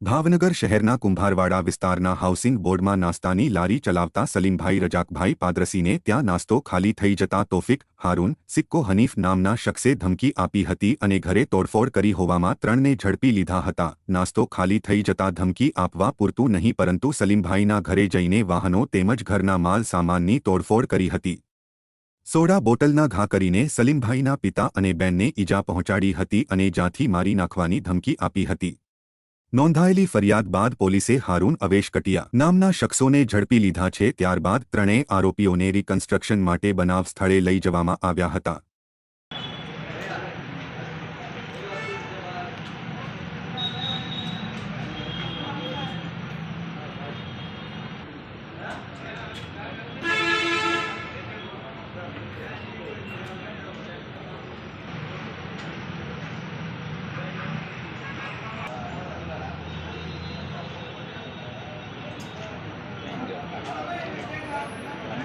ભાવનગર શહેરના કુંભારવાડા વિસ્તારના હાઉસિંગ બોર્ડમાં નાસ્તાની લારી ચલાવતા સલીમભાઈ રજાકભાઈ પાદરસીને ત્યાં નાસ્તો ખાલી થઈ જતા તોફિક હારૂન સિક્કો હનીફ નામના શખ્સે ધમકી આપી હતી અને ઘરે તોડફોડ કરી હોવામાં ત્રણને ઝડપી લીધા હતા। નાસ્તો ખાલી થઈ જતા ધમકી આપવા પૂરતું નહીં પરંતુ સલીમભાઈના ઘરે જઈને વાહનો તેમજ ઘરના માલ સામાનની તોડફોડ કરી હતી। સોડા બોટલના ઘા કરીને સલીમભાઈના પિતા અને બેનને ઈજા પહોંચાડી હતી અને જાથી મારી નાખવાની ધમકી આપી હતી। નોંધાયેલી ફરિયાદ બાદ પોલીસે હારૂન અવેશ કટિયા નામના શખ્સોને ઝડપી લીધા છે। ત્યારબાદ ત્રણેય આરોપીઓને રિકન્સ્ટ્રક્શન માટે બનાવ સ્થળે લઈ જવામાં આવ્યા હતા।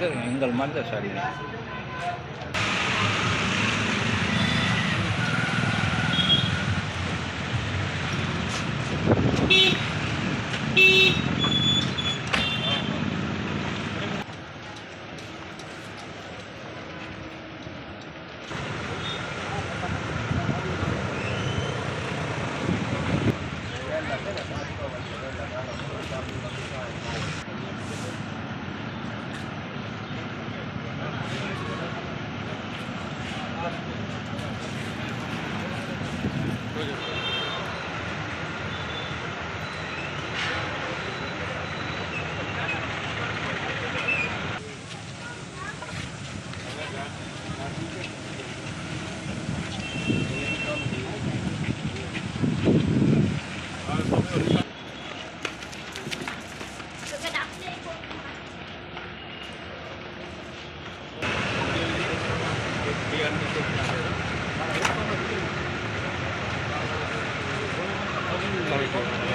एंगल मार दे साड़ी Sorry.